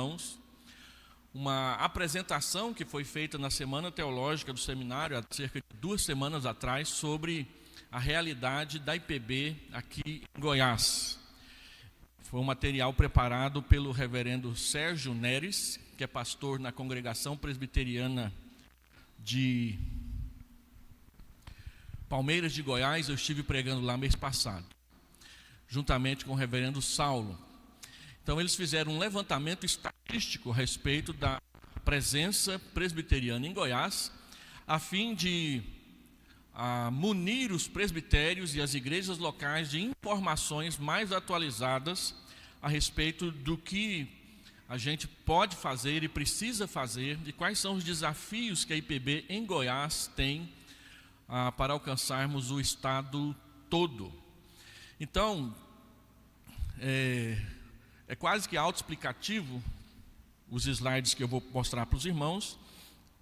irmãos uma apresentação que foi feita na Semana Teológica do Seminário, há cerca de 2 semanas atrás, sobre a realidade da IPB aqui em Goiás. Foi um material preparado pelo reverendo Sérgio Neres, que é pastor na Congregação Presbiteriana de Palmeiras de Goiás. Eu estive pregando lá mês passado, juntamente com o reverendo Saulo. Então eles fizeram um levantamento estatístico a respeito da presença presbiteriana em Goiás, a fim de munir os presbitérios e as igrejas locais de informações mais atualizadas a respeito do que a gente pode fazer e precisa fazer, de quais são os desafios que a IPB em Goiás tem para alcançarmos o estado todo. Então, é quase que autoexplicativo os slides que eu vou mostrar para os irmãos,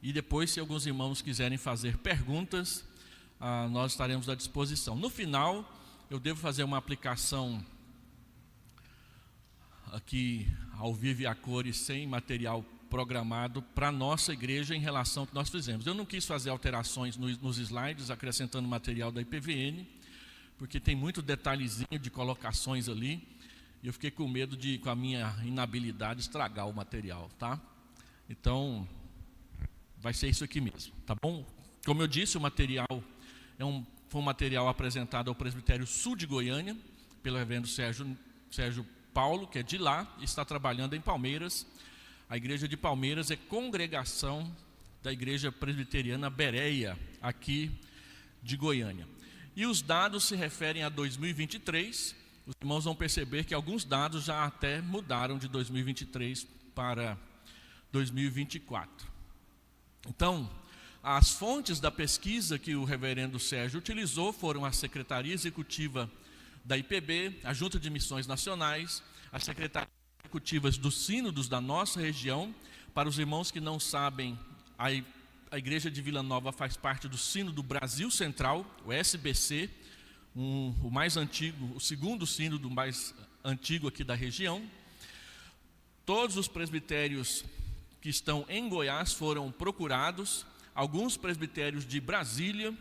e depois, se alguns irmãos quiserem fazer perguntas, nós estaremos à disposição. No final, eu devo fazer uma aplicação aqui ao vivo e a cores, sem material programado, para a nossa igreja em relação ao que nós fizemos. Eu não quis fazer alterações nos slides, acrescentando material da IPVN, porque tem muito detalhezinho de colocações ali, e eu fiquei com medo de, com a minha inabilidade, estragar o material, tá? Então, vai ser isso aqui mesmo, tá bom? Como eu disse, o material foi um material apresentado ao Presbitério Sul de Goiânia, pelo reverendo Sérgio Paulo, que é de lá, e está trabalhando em Palmeiras. A igreja de Palmeiras é congregação da igreja presbiteriana Bereia, aqui de Goiânia. E os dados se referem a 2023, os irmãos vão perceber que alguns dados já até mudaram de 2023 para 2024. Então, as fontes da pesquisa que o reverendo Sérgio utilizou foram a Secretaria Executiva da IPB, a Junta de Missões Nacionais, as Secretarias Executivas dos Sínodos da nossa região. Para os irmãos que não sabem, a Igreja de Vila Nova faz parte do Sínodo Brasil Central, o SBC, o mais antigo, o segundo sínodo mais antigo aqui da região. Todos os presbitérios que estão em Goiás foram procurados, alguns presbitérios de Brasília,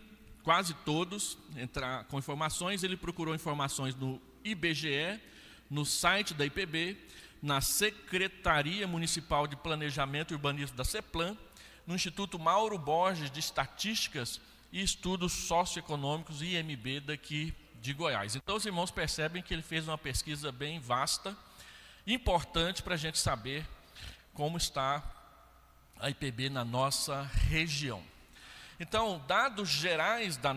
quase todos, entrar com informações. Ele procurou informações no IBGE, no site da IPB, na Secretaria Municipal de Planejamento e Urbanismo da CEPLAN, no Instituto Mauro Borges de Estatísticas e Estudos Socioeconômicos, IMB, daqui de Goiás. Então os irmãos percebem que ele fez uma pesquisa bem vasta, importante para a gente saber como está a IPB na nossa região. Então, dados gerais do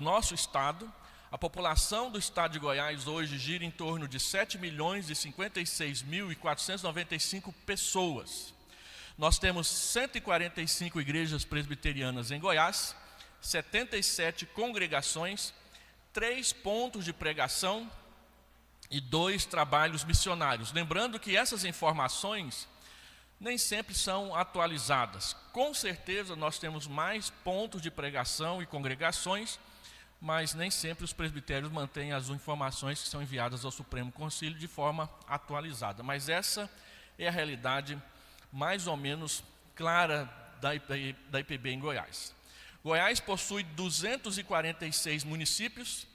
nosso estado, a população do estado de Goiás hoje gira em torno de 7.056.495 pessoas. Nós temos 145 igrejas presbiterianas em Goiás, 77 congregações, 3 pontos de pregação e 2 trabalhos missionários. Lembrando que essas informações nem sempre são atualizadas. Com certeza nós temos mais pontos de pregação e congregações, mas nem sempre os presbitérios mantêm as informações que são enviadas ao Supremo Concílio de forma atualizada. Mas essa é a realidade mais ou menos clara da IPB em Goiás. Goiás possui 246 municípios,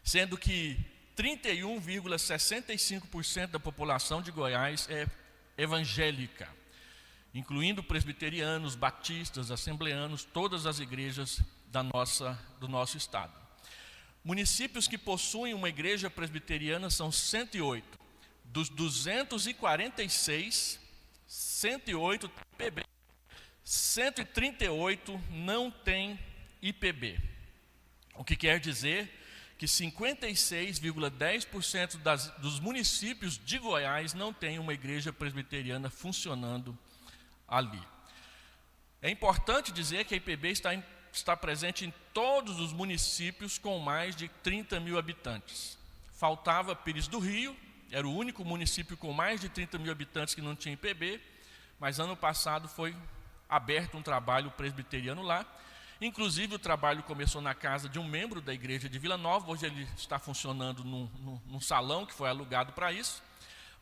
sendo que 31,65% da população de Goiás é evangélica, incluindo presbiterianos, batistas, assembleanos, todas as igrejas do nosso estado. Municípios que possuem uma igreja presbiteriana são 108. Dos 246, 108 tem IPB. 138 não tem IPB. O que quer dizer que 56,10% dos municípios de Goiás não tem uma igreja presbiteriana funcionando ali. É importante dizer que a IPB está presente em todos os municípios com mais de 30 mil habitantes. Faltava Pires do Rio, era o único município com mais de 30 mil habitantes que não tinha IPB, mas ano passado foi aberto um trabalho presbiteriano lá. Inclusive o trabalho começou na casa de um membro da igreja de Vila Nova. Hoje ele está funcionando num salão que foi alugado para isso,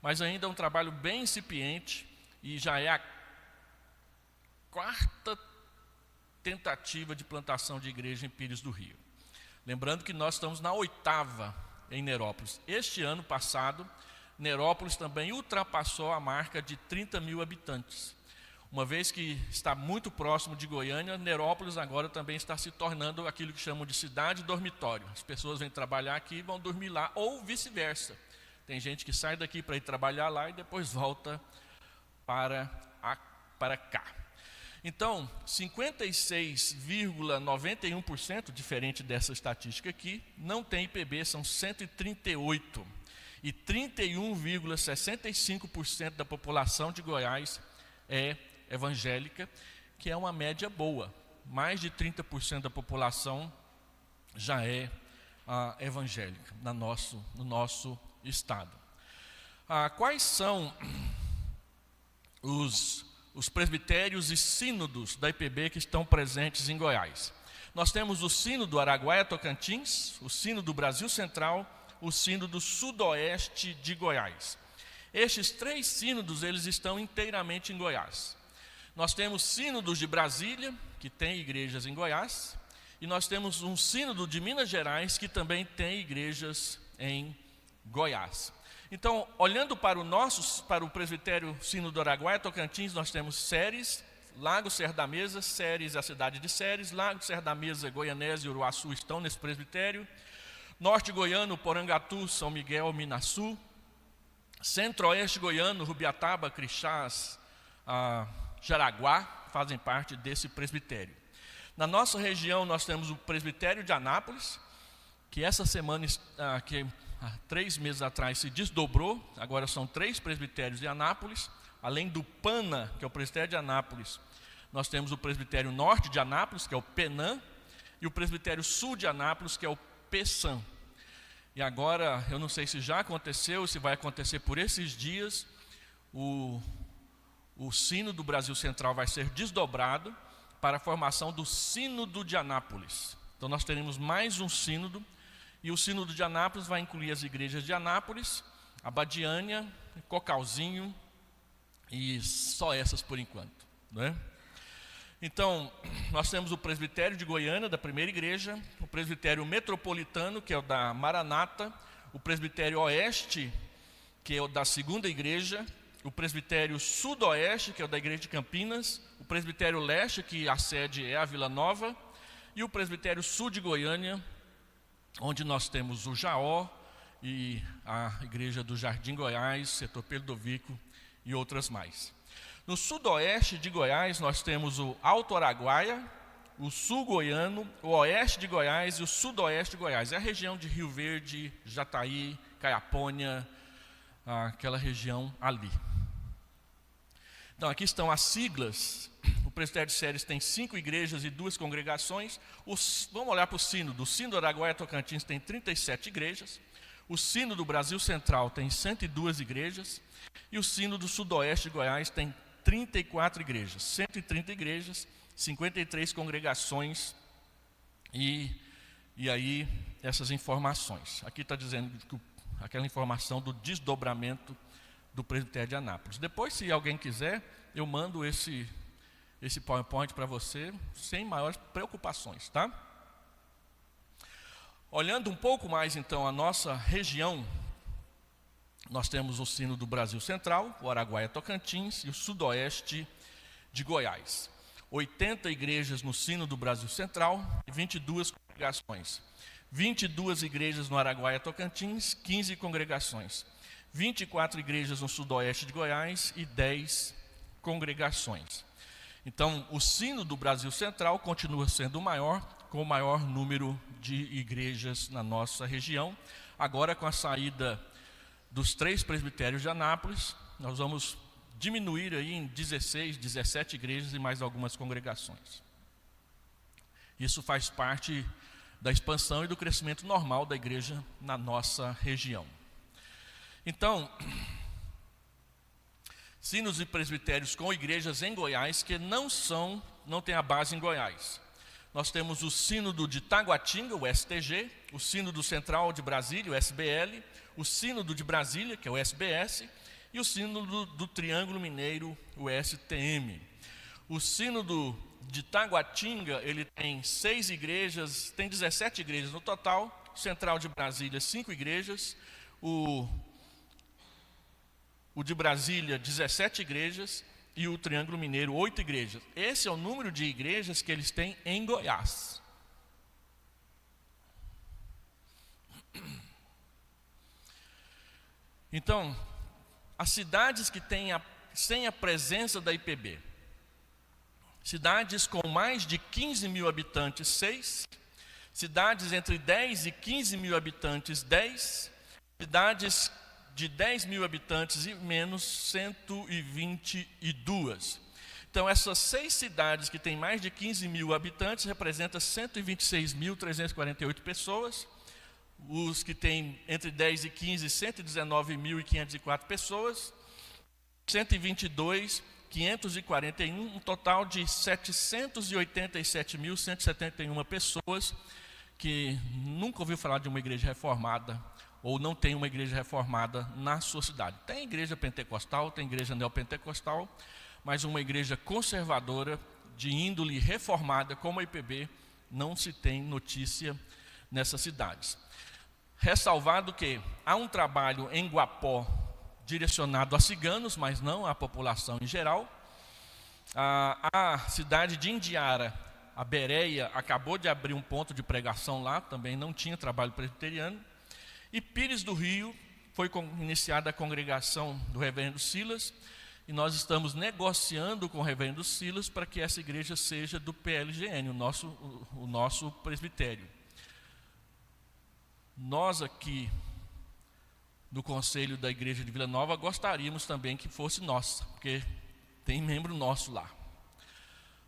mas ainda é um trabalho bem incipiente e já é a quarta tentativa de plantação de igreja em Pires do Rio. Lembrando que nós estamos na 8ª em Nerópolis. Este ano passado, Nerópolis também ultrapassou a marca de 30 mil habitantes. Uma vez que está muito próximo de Goiânia, Nerópolis agora também está se tornando aquilo que chamam de cidade dormitório. As pessoas vêm trabalhar aqui e vão dormir lá, ou vice-versa. Tem gente que sai daqui para ir trabalhar lá e depois volta para cá. Então, 56,91%, diferente dessa estatística aqui, não tem IPB, são 138. E 31,65% da população de Goiás é evangélica, que é uma média boa. Mais de 30% da população já é evangélica no nosso estado. Quais são os presbitérios e sínodos da IPB que estão presentes em Goiás? Nós temos o sínodo Araguaia-Tocantins, o sínodo Brasil Central, o sínodo Sudoeste de Goiás. Estes 3 sínodos, eles estão inteiramente em Goiás. Nós temos sínodos de Brasília, que tem igrejas em Goiás, e nós temos um sínodo de Minas Gerais, que também tem igrejas em Goiás. Então, olhando para o presbitério sínodo Araguaia-Tocantins, nós temos Séries, Lago Serra da Mesa, Séries, a cidade de Séries, Lago Serra da Mesa, Goianésia e Uruaçu estão nesse presbitério. Norte Goiano, Porangatu, São Miguel, Minaçu. Centro-Oeste Goiano, Rubiataba, Crixás, Jaraguá, fazem parte desse presbitério. Na nossa região, nós temos o presbitério de Anápolis, que essa semana, que há 3 meses atrás, se desdobrou. Agora são 3 presbitérios de Anápolis. Além do PANA, que é o presbitério de Anápolis, nós temos o presbitério norte de Anápolis, que é o PENAM, e o presbitério sul de Anápolis, que é o PESAM. E agora, eu não sei se já aconteceu, se vai acontecer por esses dias, o sínodo do Brasil Central vai ser desdobrado para a formação do sínodo de Anápolis. Então nós teremos mais um sínodo, e o sínodo de Anápolis vai incluir as igrejas de Anápolis, Abadiânia, Cocalzinho, e só essas por enquanto, né? Então, nós temos o presbitério de Goiânia, da primeira igreja, o presbitério metropolitano, que é o da Maranata, o presbitério oeste, que é o da segunda igreja, o presbitério sudoeste, que é o da igreja de Campinas, o presbitério leste, que a sede é a Vila Nova, e o presbitério sul de Goiânia, onde nós temos o Jaó e a igreja do Jardim Goiás, setor Perdovico e outras mais. No sudoeste de Goiás, nós temos o Alto Araguaia, o sul goiano, o oeste de Goiás e o sudoeste de Goiás. É a região de Rio Verde, Jataí, Caiapônia, aquela região ali. Então, aqui estão as siglas. O presbitério de Séries tem 5 igrejas e 2 congregações. Vamos olhar para o sínodo. O sínodo Araguaia-Tocantins tem 37 igrejas. O sínodo do Brasil Central tem 102 igrejas. E o sínodo do Sudoeste de Goiás tem 34 igrejas, 130 igrejas, 53 congregações e aí essas informações. Aqui está dizendo que aquela informação do desdobramento do presbitério de Anápolis. Depois, se alguém quiser, eu mando esse PowerPoint para você, sem maiores preocupações, tá? Olhando um pouco mais então a nossa região, nós temos o sínodo do Brasil Central, o Araguaia-Tocantins e o Sudoeste de Goiás. 80 igrejas no sínodo do Brasil Central e 22 congregações. 22 igrejas no Araguaia-Tocantins, 15 congregações. 24 igrejas no Sudoeste de Goiás e 10 congregações. Então, o sínodo do Brasil Central continua sendo o maior, com o maior número de igrejas na nossa região. Agora, com a saída dos 3 presbitérios de Anápolis, nós vamos diminuir aí em 16, 17 igrejas e mais algumas congregações. Isso faz parte da expansão e do crescimento normal da igreja na nossa região. Então, sínodos e presbitérios com igrejas em Goiás que não têm a base em Goiás. Nós temos o sínodo de Taguatinga, o STG, o sínodo central de Brasília, o SBL, o sínodo de Brasília, que é o SBS, e o sino do Triângulo Mineiro, o STM. O sino de Taguatinga, ele tem 6 igrejas, tem 17 igrejas no total. Central de Brasília, 5 igrejas. O de Brasília, 17 igrejas. E o Triângulo Mineiro, 8 igrejas. Esse é o número de igrejas que eles têm em Goiás. Então, as cidades que têm sem a presença da IPB, cidades com mais de 15 mil habitantes, 6, cidades entre 10 e 15 mil habitantes, 10, cidades de 10 mil habitantes e menos, 122. Então, essas 6 cidades que têm mais de 15 mil habitantes representam 126.348 pessoas. Os que têm entre 10 e 15, 119.504 pessoas. 122.541, um total de 787.171 pessoas que nunca ouviu falar de uma igreja reformada ou não tem uma igreja reformada na sua cidade. Tem igreja pentecostal, tem igreja neopentecostal, mas uma igreja conservadora, de índole reformada, como a IPB, não se tem notícia nessas cidades. Ressalvado que há um trabalho em Guapó direcionado a ciganos, mas não à população em geral. A cidade de Indiara, a Bereia, acabou de abrir um ponto de pregação lá, também não tinha trabalho presbiteriano. E Pires do Rio, foi iniciada a congregação do reverendo Silas, e nós estamos negociando com o reverendo Silas para que essa igreja seja do PLGN, o nosso presbitério. Nós aqui, do Conselho da Igreja de Vila Nova, gostaríamos também que fosse nossa, porque tem membro nosso lá.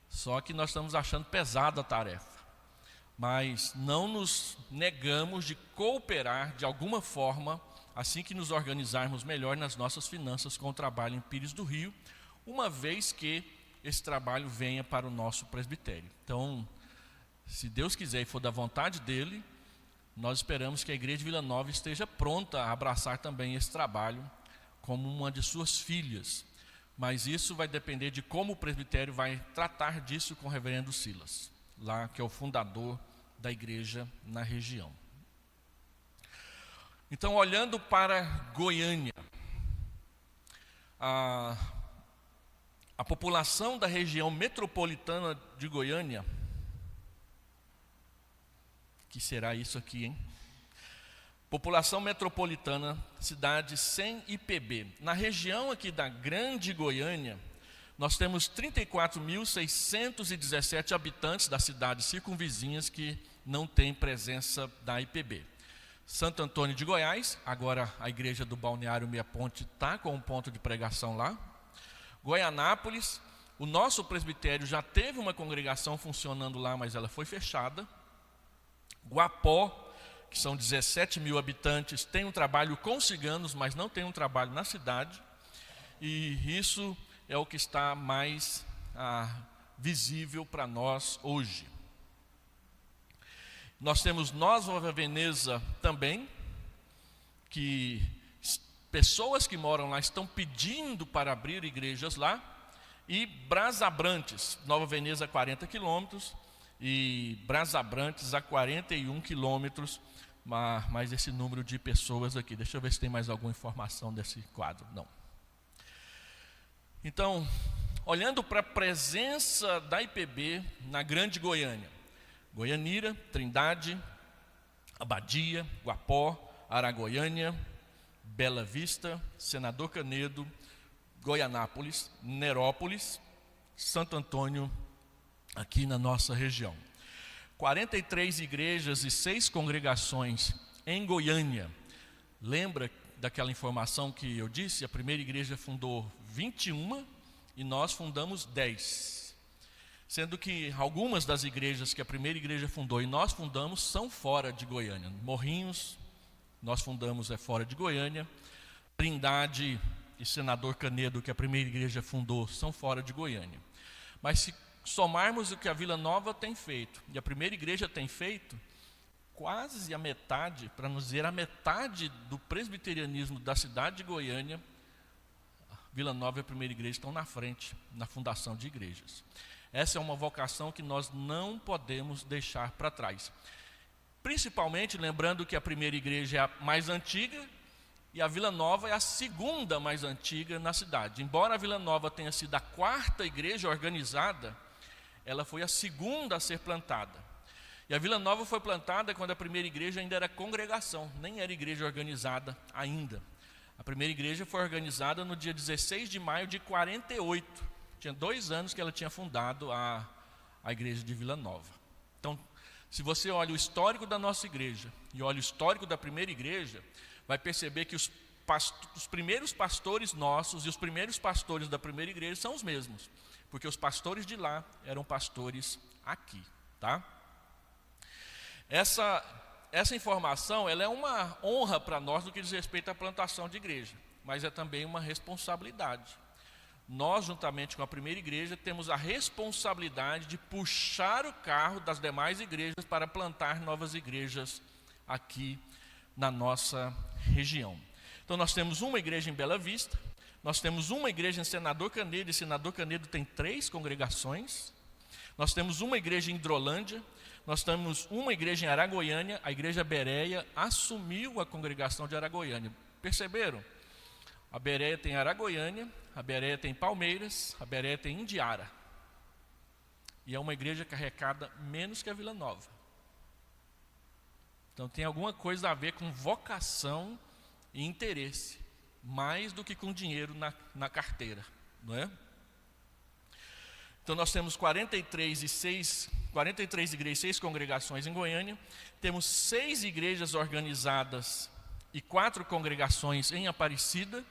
Só que nós estamos achando pesada a tarefa. Mas não nos negamos de cooperar de alguma forma, assim que nos organizarmos melhor nas nossas finanças com o trabalho em Pires do Rio, uma vez que esse trabalho venha para o nosso presbitério. Então, se Deus quiser e for da vontade dele, nós esperamos que a Igreja de Vila Nova esteja pronta a abraçar também esse trabalho como uma de suas filhas. Mas isso vai depender de como o presbitério vai tratar disso com o reverendo Silas, lá que é o fundador da igreja na região. Então, olhando para Goiânia, a população da região metropolitana de Goiânia, que será isso aqui, hein? População metropolitana, cidade sem IPB. Na região aqui da Grande Goiânia, nós temos 34.617 habitantes das cidades circunvizinhas que não têm presença da IPB. Santo Antônio de Goiás, agora a igreja do Balneário Meia Ponte está com um ponto de pregação lá. Goianápolis, o nosso presbitério já teve uma congregação funcionando lá, mas ela foi fechada. Guapó, que são 17 mil habitantes, tem um trabalho com ciganos, mas não tem um trabalho na cidade. E isso é o que está mais visível para nós hoje. Nós temos Nova Veneza também, que pessoas que moram lá estão pedindo para abrir igrejas lá. E Brasabrantes, Nova Veneza 40 quilômetros, e Brasabrantes a 41 quilômetros, mais esse número de pessoas aqui. Deixa eu ver se tem mais alguma informação desse quadro. Não. Então, olhando para a presença da IPB na Grande Goiânia, Goianira, Trindade, Abadia, Guapó, Aragoiânia, Bela Vista, Senador Canedo, Goianápolis, Nerópolis, Santo Antônio, aqui na nossa região. 43 igrejas e 6 congregações em Goiânia. Lembra daquela informação que eu disse? A primeira igreja fundou 21 e nós fundamos 10. Sendo que algumas das igrejas que a primeira igreja fundou e nós fundamos são fora de Goiânia. Morrinhos, nós fundamos fora de Goiânia. Trindade e Senador Canedo, que a primeira igreja fundou, são fora de Goiânia. Mas se somarmos o que a Vila Nova tem feito e a primeira igreja tem feito, quase a metade, para não dizer a metade do presbiterianismo da cidade de Goiânia Vila Nova e a primeira igreja estão na frente, na fundação de igrejas. Essa é uma vocação que nós não podemos deixar para trás. Principalmente lembrando que a primeira igreja é a mais antiga e a Vila Nova é a segunda mais antiga na cidade. Embora a Vila Nova tenha sido a quarta igreja organizada, ela foi a segunda a ser plantada. E a Vila Nova foi plantada quando a primeira igreja ainda era congregação, nem era igreja organizada ainda. A primeira igreja foi organizada no dia 16 de maio de 48. Tinha 2 anos que ela tinha fundado a igreja de Vila Nova. Então, se você olha o histórico da nossa igreja e olha o histórico da primeira igreja, vai perceber que os primeiros pastores nossos e os primeiros pastores da primeira igreja são os mesmos. Porque os pastores de lá eram pastores aqui, tá? Essa informação, ela é uma honra para nós no que diz respeito à plantação de igreja, mas é também uma responsabilidade. Nós, juntamente com a primeira igreja, temos a responsabilidade de puxar o carro das demais igrejas para plantar novas igrejas aqui na nossa região. Então nós temos uma igreja em Bela Vista, nós temos uma igreja em Senador Canedo, e Senador Canedo tem 3 congregações. Nós temos uma igreja em Hidrolândia, nós temos uma igreja em Aragoiânia, a igreja Bereia assumiu a congregação de Aragoiânia. Perceberam? A Bereia tem Aragoiânia, a Bereia tem Palmeiras, a Bereia tem Indiara. E é uma igreja que arrecada menos que a Vila Nova. Então tem alguma coisa a ver com vocação e interesse, mais do que com dinheiro na carteira, não é? Então nós temos 43 igrejas, 6 congregações em Goiânia, temos 6 igrejas organizadas e 4 congregações em Aparecida,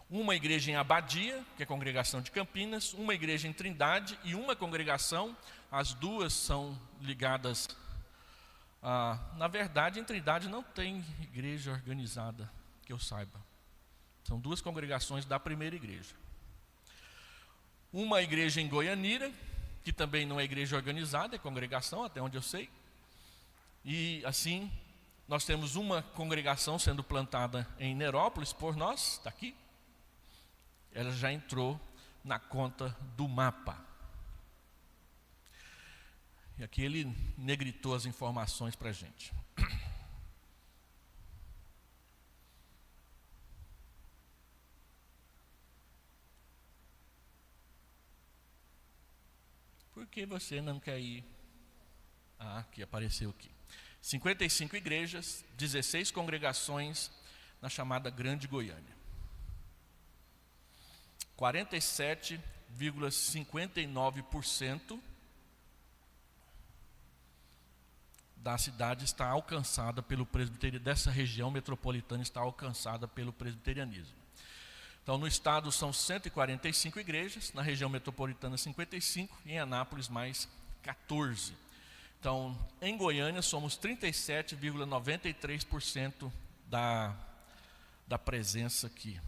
uma igreja em Abadia, que é a congregação de Campinas, uma igreja em Trindade e uma congregação, as duas são ligadas na verdade, em Trindade não tem igreja organizada, que eu saiba. São 2 congregações da primeira igreja. Uma igreja em Goianira, que também não é igreja organizada, é congregação, até onde eu sei. E assim, nós temos uma congregação sendo plantada em Nerópolis por nós, está aqui. Ela já entrou na conta do mapa. E aqui ele negritou as informações para a gente. Por que você não quer ir? Aqui apareceu aqui. 55 igrejas, 16 congregações na chamada Grande Goiânia. 47,59% da cidade está alcançada pelo presbiterianismo, dessa região metropolitana está alcançada pelo presbiterianismo. Então, no estado são 145 igrejas, na região metropolitana 55 e em Anápolis mais 14. Então, em Goiânia somos 37,93% da presença aqui.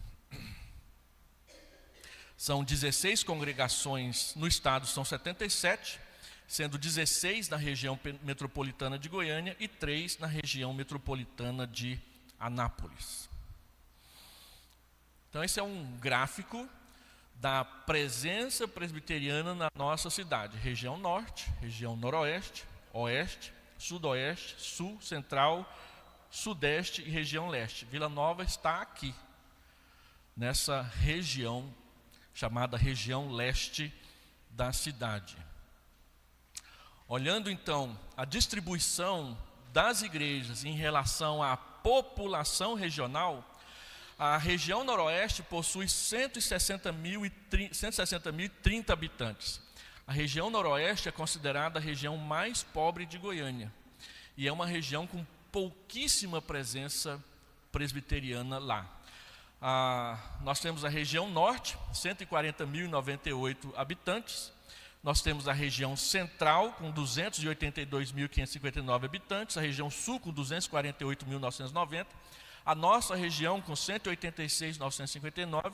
São 16 congregações no estado, são 77, sendo 16 na região metropolitana de Goiânia e 3 na região metropolitana de Anápolis. Então esse é um gráfico da presença presbiteriana na nossa cidade. Região norte, região noroeste, oeste, sudoeste, sul, central, sudeste e região leste. Vila Nova está aqui, nessa região chamada região leste da cidade. Olhando então a distribuição das igrejas em relação à população regional, a região noroeste possui 160.030 habitantes. A região noroeste é considerada a região mais pobre de Goiânia e é uma região com pouquíssima presença presbiteriana lá. Nós temos a região norte, 140.098 habitantes. Nós temos a região central, com 282.559 habitantes, a região sul, com 248.990, a nossa região, com 186.959,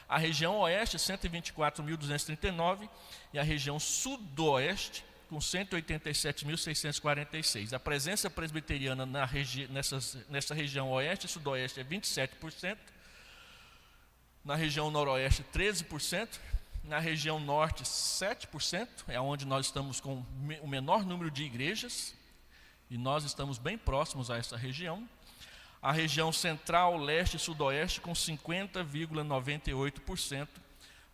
a região oeste, 124.239, e a região sudoeste, com 187.646. A presença presbiteriana nessa região oeste e sudoeste é 27%, Na região noroeste, 13%. Na região norte, 7%. É onde nós estamos com o menor número de igrejas. E nós estamos bem próximos a essa região. A região central, leste e sudoeste, com 50,98%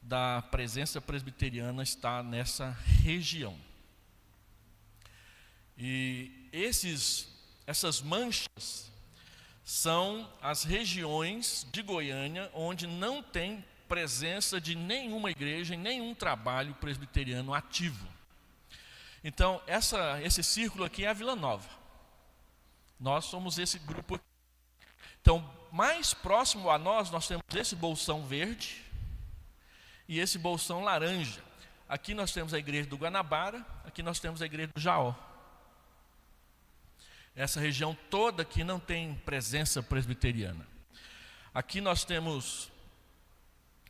da presença presbiteriana está nessa região. E essas manchas são as regiões de Goiânia onde não tem presença de nenhuma igreja e nenhum trabalho presbiteriano ativo. Então, esse círculo aqui é a Vila Nova. Nós somos esse grupo aqui. Então, mais próximo a nós temos esse bolsão verde e esse bolsão laranja. Aqui nós temos a igreja do Guanabara, aqui nós temos a igreja do Jaó. Essa região toda aqui não tem presença presbiteriana. Aqui nós temos,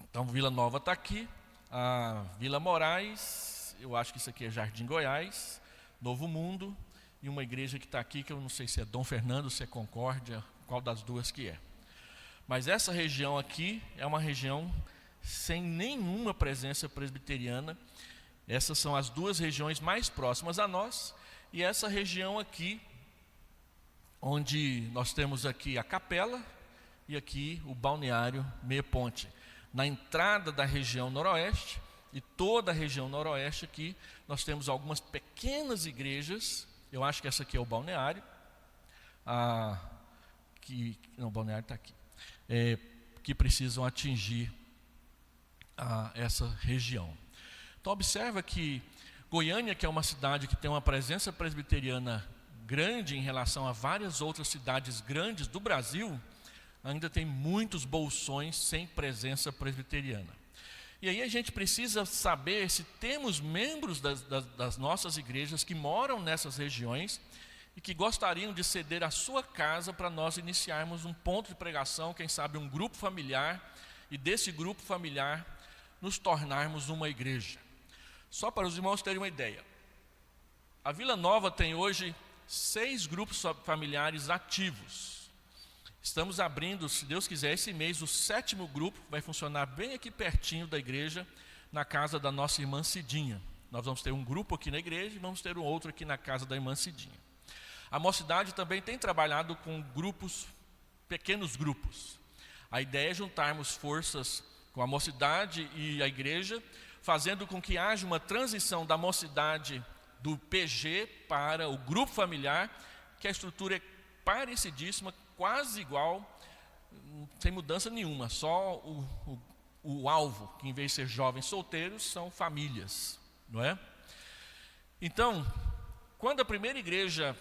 então Vila Nova está aqui, a Vila Moraes, eu acho que isso aqui é Jardim Goiás, Novo Mundo, e uma igreja que está aqui, que eu não sei se é Dom Fernando, se é Concórdia, qual das duas que é. Mas essa região aqui é uma região sem nenhuma presença presbiteriana. Essas são as duas regiões mais próximas a nós, e essa região aqui, onde nós temos aqui a capela e aqui o balneário Meia Ponte. Na entrada da região noroeste, e toda a região noroeste aqui, nós temos algumas pequenas igrejas. Eu acho que essa aqui é o balneário. O balneário está aqui. Que precisam atingir essa região. Então observa que Goiânia, que é uma cidade que tem uma presença presbiteriana grande em relação a várias outras cidades grandes do Brasil, ainda tem muitos bolsões sem presença presbiteriana. E aí a gente precisa saber se temos membros das nossas igrejas que moram nessas regiões e que gostariam de ceder a sua casa para nós iniciarmos um ponto de pregação, quem sabe um grupo familiar, e desse grupo familiar nos tornarmos uma igreja. Só para os irmãos terem uma ideia, a Vila Nova tem hoje 6 grupos familiares ativos. Estamos abrindo, se Deus quiser, esse mês, o 7º grupo, vai funcionar bem aqui pertinho da igreja, na casa da nossa irmã Cidinha. Nós vamos ter um grupo aqui na igreja e vamos ter um outro aqui na casa da irmã Cidinha. A Mocidade também tem trabalhado com grupos, pequenos grupos. A ideia é juntarmos forças com a Mocidade e a igreja, fazendo com que haja uma transição da Mocidade do PG para o grupo familiar, que a estrutura é parecidíssima, quase igual, sem mudança nenhuma, só o alvo, que em vez de ser jovens solteiros, são famílias, não é? Então, quando a primeira igreja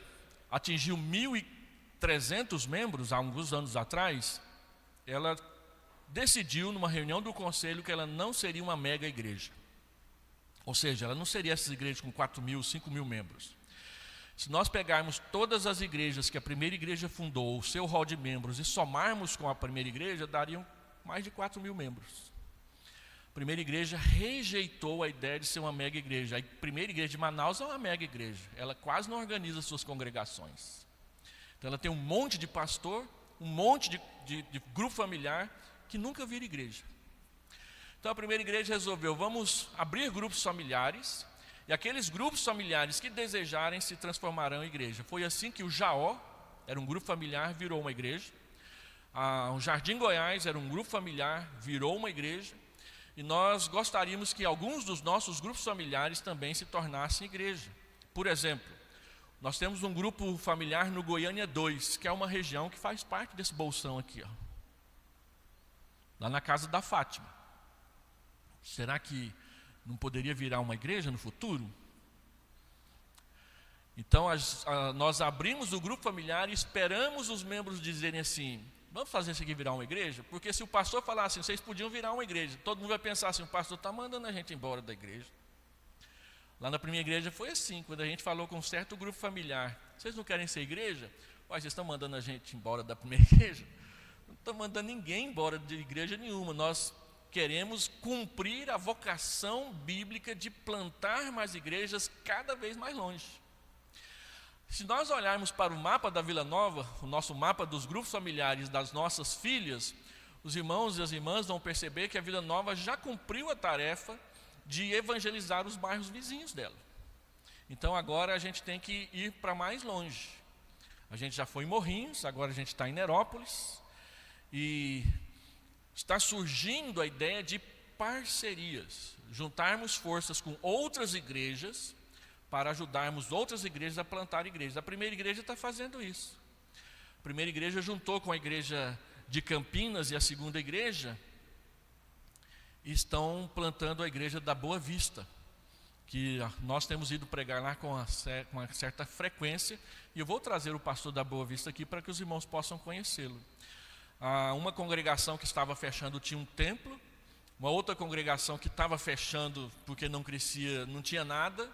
atingiu 1.300 membros, há alguns anos atrás, ela decidiu, numa reunião do conselho, que ela não seria uma mega igreja. Ou seja, ela não seria essas igrejas com 4.000, 5.000 membros. Se nós pegarmos todas as igrejas que a primeira igreja fundou, o seu rol de membros, e somarmos com a primeira igreja, dariam mais de 4.000 membros. A primeira igreja rejeitou a ideia de ser uma mega igreja. A primeira igreja de Manaus é uma mega igreja. Ela quase não organiza suas congregações. Então ela tem um monte de pastor, um monte de grupo familiar, que nunca vira igreja. Então a primeira igreja resolveu, vamos abrir grupos familiares, e aqueles grupos familiares que desejarem se transformarão em igreja. Foi assim que o Jaó, era um grupo familiar, virou uma igreja. O Jardim Goiás era um grupo familiar, virou uma igreja. E nós gostaríamos que alguns dos nossos grupos familiares também se tornassem igreja. Por exemplo, nós temos um grupo familiar no Goiânia 2, que é uma região que faz parte desse bolsão aqui, ó. Lá na casa da Fátima. Será que não poderia virar uma igreja no futuro? Então nós abrimos o grupo familiar e esperamos os membros dizerem assim, vamos fazer isso aqui virar uma igreja? Porque se o pastor falar assim, vocês podiam virar uma igreja, todo mundo vai pensar assim, o pastor está mandando a gente embora da igreja. Lá na primeira igreja foi assim, quando a gente falou com um certo grupo familiar, vocês não querem ser igreja? Ué, vocês estão mandando a gente embora da primeira igreja? Não estão mandando ninguém embora de igreja nenhuma, nós queremos cumprir a vocação bíblica de plantar mais igrejas cada vez mais longe. Se nós olharmos para o mapa da Vila Nova, o nosso mapa dos grupos familiares das nossas filhas, os irmãos e as irmãs vão perceber que a Vida Nova já cumpriu a tarefa de evangelizar os bairros vizinhos dela. Então agora a gente tem que ir para mais longe. A gente já foi em Morrinhos, agora a gente está em Nerópolis, e está surgindo a ideia de parcerias, juntarmos forças com outras igrejas para ajudarmos outras igrejas a plantar igrejas. A primeira igreja está fazendo isso. A primeira igreja juntou com a igreja de Campinas e a segunda igreja, e estão plantando a igreja da Boa Vista, que nós temos ido pregar lá com uma certa frequência, e eu vou trazer o pastor da Boa Vista aqui para que os irmãos possam conhecê-lo. Uma congregação que estava fechando tinha um templo, uma outra congregação que estava fechando porque não crescia, não tinha nada,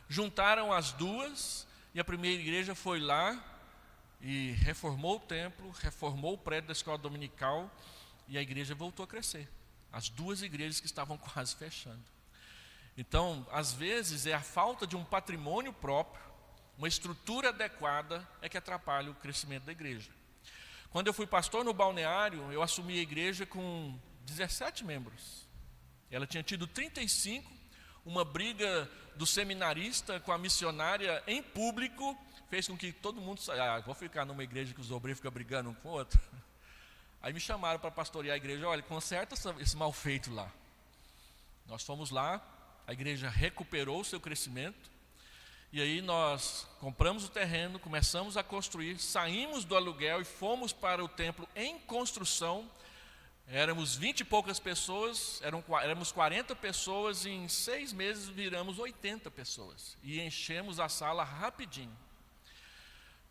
juntaram as duas, e a primeira igreja foi lá e reformou o templo, reformou o prédio da escola dominical, e a igreja voltou a crescer. As duas igrejas que estavam quase fechando. Então, às vezes, é a falta de um patrimônio próprio, uma estrutura adequada, é que atrapalha o crescimento da igreja. Quando eu fui pastor no balneário, eu assumi a igreja com 17 membros. Ela tinha tido 35, uma briga do seminarista com a missionária em público, fez com que todo mundo saia. Vou ficar numa igreja que os obreiros ficam brigando um com o outro. Aí me chamaram para pastorear a igreja. Olha, conserta esse mal feito lá. Nós fomos lá, a igreja recuperou o seu crescimento, e aí nós compramos o terreno, começamos a construir, saímos do aluguel e fomos para o templo em construção. Éramos 20 e poucas pessoas, éramos 40 pessoas, e em 6 meses viramos 80 pessoas, e enchemos a sala rapidinho.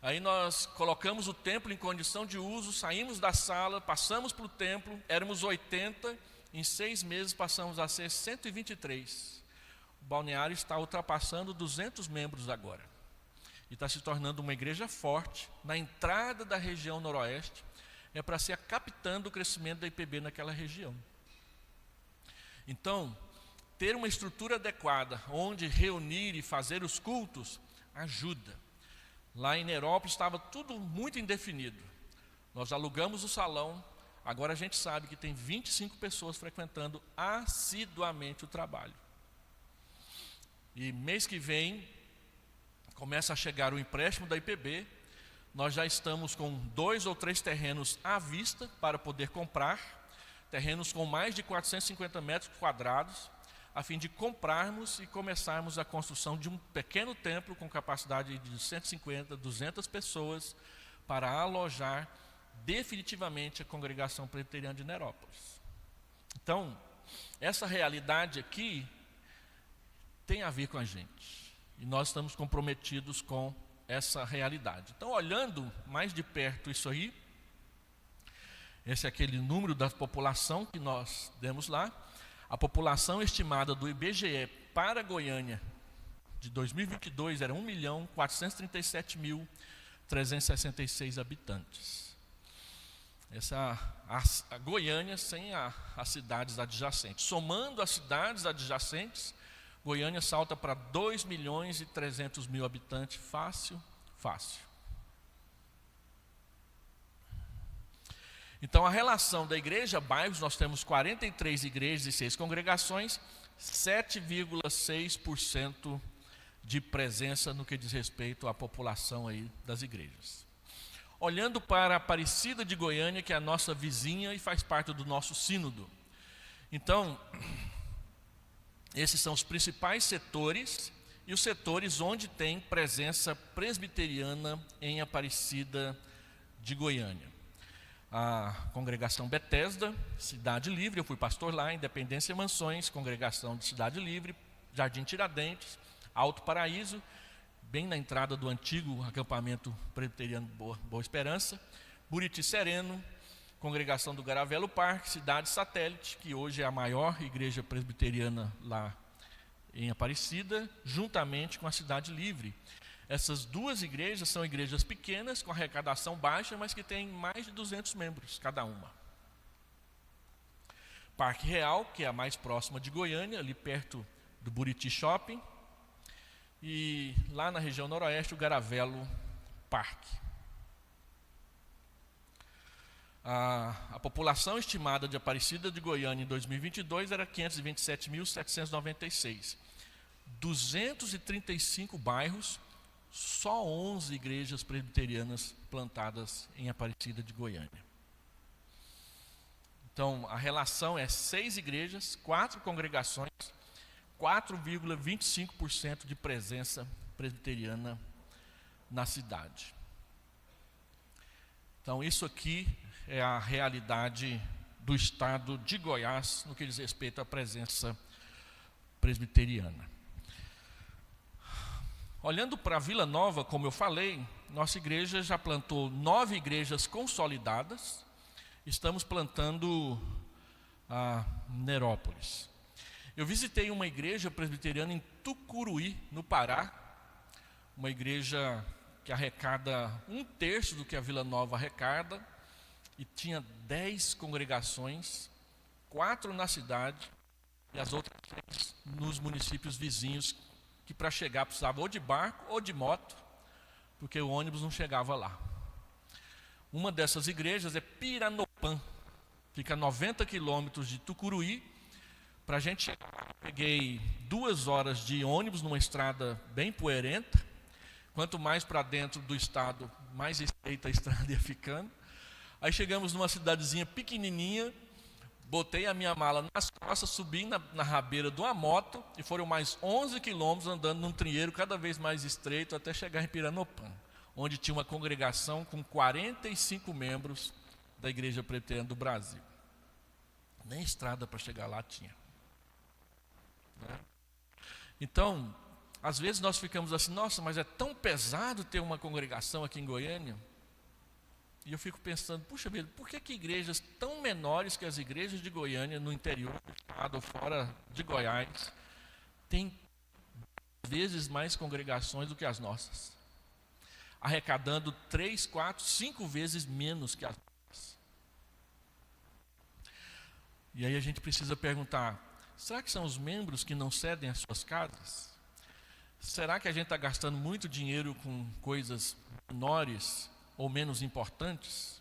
Aí nós colocamos o templo em condição de uso, saímos da sala, passamos para o templo, éramos 80, em 6 meses passamos a ser 123. O balneário está ultrapassando 200 membros agora. E está se tornando uma igreja forte, na entrada da região noroeste, é para ser a capitã do crescimento da IPB naquela região. Então, ter uma estrutura adequada, onde reunir e fazer os cultos, ajuda. Lá em Nerópolis estava tudo muito indefinido. Nós alugamos o salão, agora a gente sabe que tem 25 pessoas frequentando assiduamente o trabalho. E mês que vem, começa a chegar o empréstimo da IPB, nós já estamos com 2 ou 3 terrenos à vista para poder comprar, terrenos com mais de 450 metros quadrados, a fim de comprarmos e começarmos a construção de um pequeno templo com capacidade de 150, 200 pessoas, para alojar definitivamente a congregação presbiteriana de Nerópolis. Então, essa realidade aqui tem a ver com a gente, e nós estamos comprometidos com essa realidade. Então, olhando mais de perto isso aí, esse é aquele número da população que nós demos lá. A população estimada do IBGE para Goiânia de 2022 era 1.437.366 habitantes. A Goiânia sem as cidades adjacentes. Somando as cidades adjacentes, Goiânia salta para 2.300.000 habitantes, fácil. Então, a relação da igreja bairros, nós temos 43 igrejas e 6 congregações, 7,6% de presença no que diz respeito à população aí das igrejas. Olhando para a Aparecida de Goiânia, que é a nossa vizinha e faz parte do nosso sínodo. Então, esses são os principais setores, e os setores onde tem presença presbiteriana em Aparecida de Goiânia. A congregação Betesda, Cidade Livre, eu fui pastor lá, Independência Mansões, congregação de Cidade Livre, Jardim Tiradentes, Alto Paraíso, bem na entrada do antigo acampamento presbiteriano Boa Esperança, Buriti Sereno, congregação do Garavelo Parque, Cidade Satélite, que hoje é a maior igreja presbiteriana lá em Aparecida, juntamente com a Cidade Livre. Essas duas igrejas são igrejas pequenas, com arrecadação baixa, mas que têm mais de 200 membros cada uma. Parque Real, que é a mais próxima de Goiânia, ali perto do Buriti Shopping, e lá na região noroeste, o Garavelo Parque. A população estimada de Aparecida de Goiânia em 2022 era 527.796. 235 bairros, só 11 igrejas presbiterianas plantadas em Aparecida de Goiânia. Então, a relação é 6 igrejas, 4 congregações, 4,25% de presença presbiteriana na cidade. Então, isso aqui é a realidade do estado de Goiás no que diz respeito à presença presbiteriana. Olhando para Vila Nova, como eu falei, nossa igreja já plantou 9 igrejas consolidadas. Estamos plantando a Nerópolis. Eu visitei uma igreja presbiteriana em Tucuruí, no Pará, uma igreja que arrecada 1/3 do que a Vila Nova arrecada, e tinha 10 congregações, 4 na cidade e as outras 3 nos municípios vizinhos, que para chegar precisava ou de barco ou de moto, porque o ônibus não chegava lá. Uma dessas igrejas é Piranopã, fica a 90 quilômetros de Tucuruí. Para a gente chegar lá, eu peguei 2 horas de ônibus numa estrada bem poeirenta. Quanto mais para dentro do estado, mais estreita a estrada ia ficando. Aí chegamos numa cidadezinha pequenininha, botei a minha mala nas costas, subi na rabeira de uma moto, e foram mais 11 quilômetros andando num trilheiro cada vez mais estreito até chegar em Piranopã, onde tinha uma congregação com 45 membros da Igreja Presbiteriana do Brasil. Nem estrada para chegar lá tinha. Então, às vezes nós ficamos assim, nossa, mas é tão pesado ter uma congregação aqui em Goiânia. E eu fico pensando, puxa vida, por que igrejas tão menores que as igrejas de Goiânia, no interior do estado, fora de Goiás, têm vezes mais congregações do que as nossas, arrecadando 3, 4, 5 vezes menos que as nossas? E aí a gente precisa perguntar, será que são os membros que não cedem às suas casas? Será que a gente está gastando muito dinheiro com coisas menores ou menos importantes?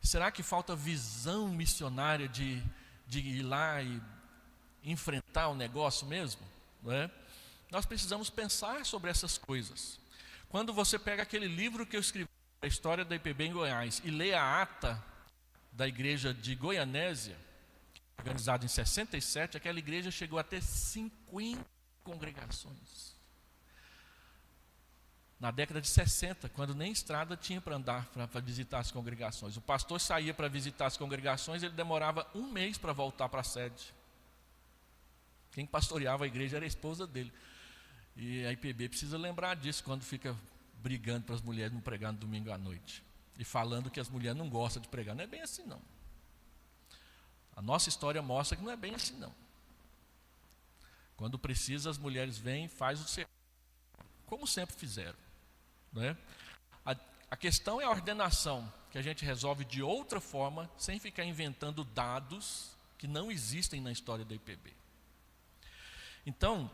Será que falta visão missionária de ir lá e enfrentar o negócio mesmo? Não é? Nós precisamos pensar sobre essas coisas. Quando você pega aquele livro que eu escrevi, a história da IPB em Goiás, e lê a ata da igreja de Goianésia, organizada em 67, aquela igreja chegou a ter 50 congregações. Na década de 60, quando nem estrada tinha para andar, para visitar as congregações. O pastor saía para visitar as congregações, ele demorava 1 mês para voltar para a sede. Quem pastoreava a igreja era a esposa dele. E a IPB precisa lembrar disso quando fica brigando para as mulheres não pregar no domingo à noite. E falando que as mulheres não gostam de pregar. Não é bem assim não. A nossa história mostra que não é bem assim não. Quando precisa, as mulheres vêm e fazem o serviço, como sempre fizeram. Não é? A questão é a ordenação, que a gente resolve de outra forma, sem ficar inventando dados que não existem na história da IPB. Então,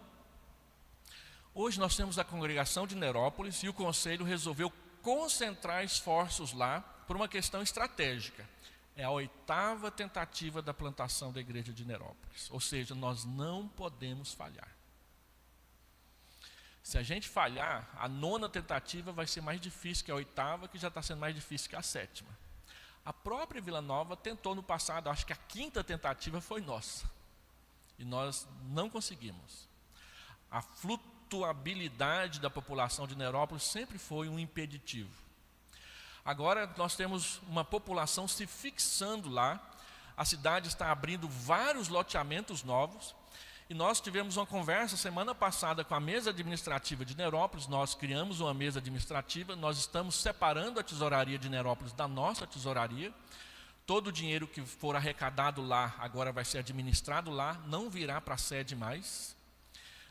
hoje nós temos a congregação de Nerópolis e o conselho resolveu concentrar esforços lá por uma questão estratégica. É a 8ª tentativa da plantação da igreja de Nerópolis. Ou seja, nós não podemos falhar. Se a gente falhar, a 9ª tentativa vai ser mais difícil que a 8ª, que já está sendo mais difícil que a 7ª. A própria Vila Nova tentou no passado, acho que a 5ª tentativa foi nossa. E nós não conseguimos. A flutuabilidade da população de Nerópolis sempre foi um impeditivo. Agora nós temos uma população se fixando lá, a cidade está abrindo vários loteamentos novos, e nós tivemos uma conversa semana passada com a mesa administrativa de Nerópolis. Nós criamos uma mesa administrativa, nós estamos separando a tesouraria de Nerópolis da nossa tesouraria. Todo o dinheiro que for arrecadado lá, agora vai ser administrado lá, não virá para a sede mais.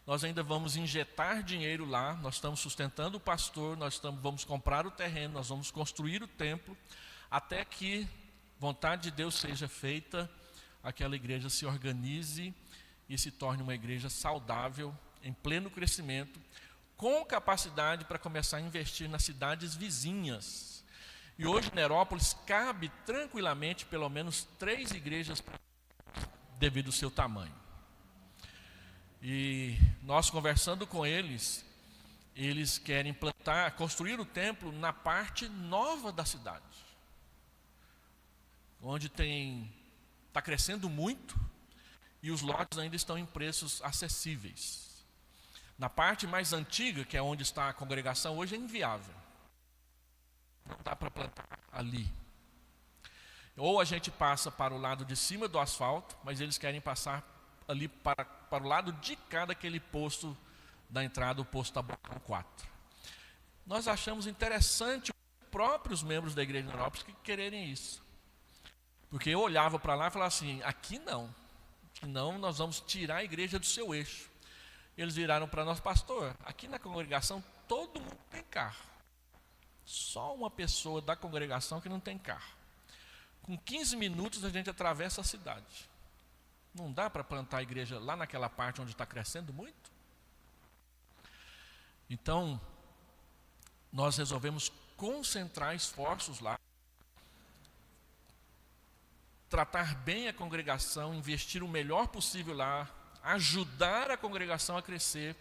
Nós ainda vamos injetar dinheiro lá, nós estamos sustentando o pastor, vamos comprar o terreno, nós vamos construir o templo, até que vontade de Deus seja feita, aquela igreja se organize e se torne uma igreja saudável, em pleno crescimento, com capacidade para começar a investir nas cidades vizinhas. E hoje, Nerópolis cabe tranquilamente pelo menos 3 igrejas devido ao seu tamanho. E nós conversando com eles, eles querem construir o templo na parte nova da cidade, onde está crescendo muito e os lotes ainda estão em preços acessíveis. Na parte mais antiga, que é onde está a congregação, hoje é inviável. Não dá para plantar ali. Ou a gente passa para o lado de cima do asfalto, mas eles querem passar ali para o lado de cá daquele posto da entrada, o posto Taboão 4. Nós achamos interessante os próprios membros da igreja de Nerópolis que quererem isso. Porque eu olhava para lá e falava assim, aqui não, nós vamos tirar a igreja do seu eixo. Eles viraram para nós, pastor, aqui na congregação todo mundo tem carro. Só uma pessoa da congregação que não tem carro. Com 15 minutos a gente atravessa a cidade. Não dá para plantar a igreja lá naquela parte onde está crescendo muito? Então, nós resolvemos concentrar esforços lá, tratar bem a congregação, investir o melhor possível lá, ajudar a congregação a crescer,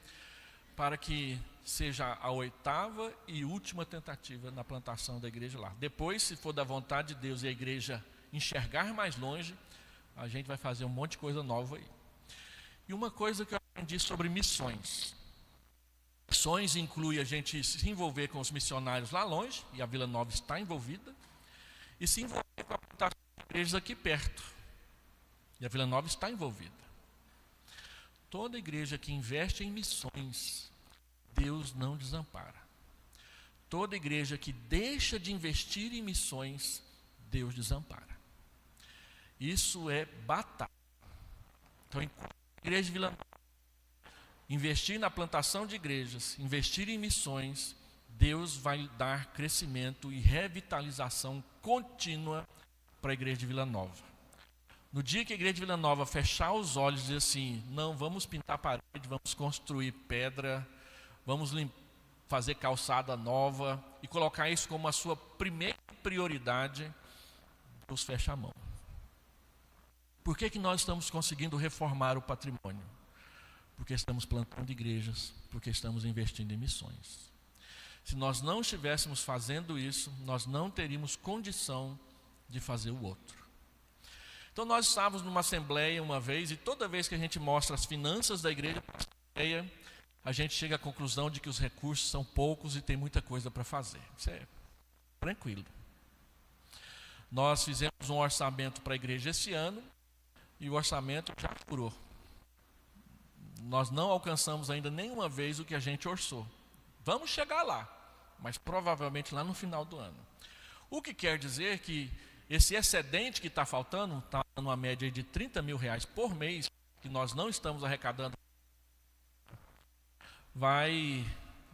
para que seja a 8ª e última tentativa na plantação da igreja lá. Depois, se for da vontade de Deus e a igreja enxergar mais longe, a gente vai fazer um monte de coisa nova aí. E uma coisa que eu aprendi sobre missões. Missões inclui a gente se envolver com os missionários lá longe, e a Vila Nova está envolvida, e se envolver com a plantação de igrejas aqui perto, e a Vila Nova está envolvida. Toda igreja que investe em missões, Deus não desampara. Toda igreja que deixa de investir em missões, Deus desampara. Isso é batalha. Então, enquanto a igreja de Vila Nova investir na plantação de igrejas, investir em missões, Deus vai dar crescimento e revitalização contínua para a igreja de Vila Nova. No dia que a igreja de Vila Nova fechar os olhos e dizer assim, não, vamos pintar parede, vamos construir pedra, vamos fazer calçada nova e colocar isso como a sua primeira prioridade, Deus fecha a mão. Por que nós estamos conseguindo reformar o patrimônio? Porque estamos plantando igrejas, porque estamos investindo em missões. Se nós não estivéssemos fazendo isso, nós não teríamos condição de fazer o outro. Então nós estávamos numa assembleia uma vez, e toda vez que a gente mostra as finanças da igreja, a gente chega à conclusão de que os recursos são poucos e tem muita coisa para fazer. Isso é tranquilo. Nós fizemos um orçamento para a igreja esse ano, e o orçamento já furou. Nós não alcançamos ainda nenhuma vez o que a gente orçou. Vamos chegar lá, mas provavelmente lá no final do ano. O que quer dizer que esse excedente que está faltando, está numa média de R$30 mil por mês, que nós não estamos arrecadando, vai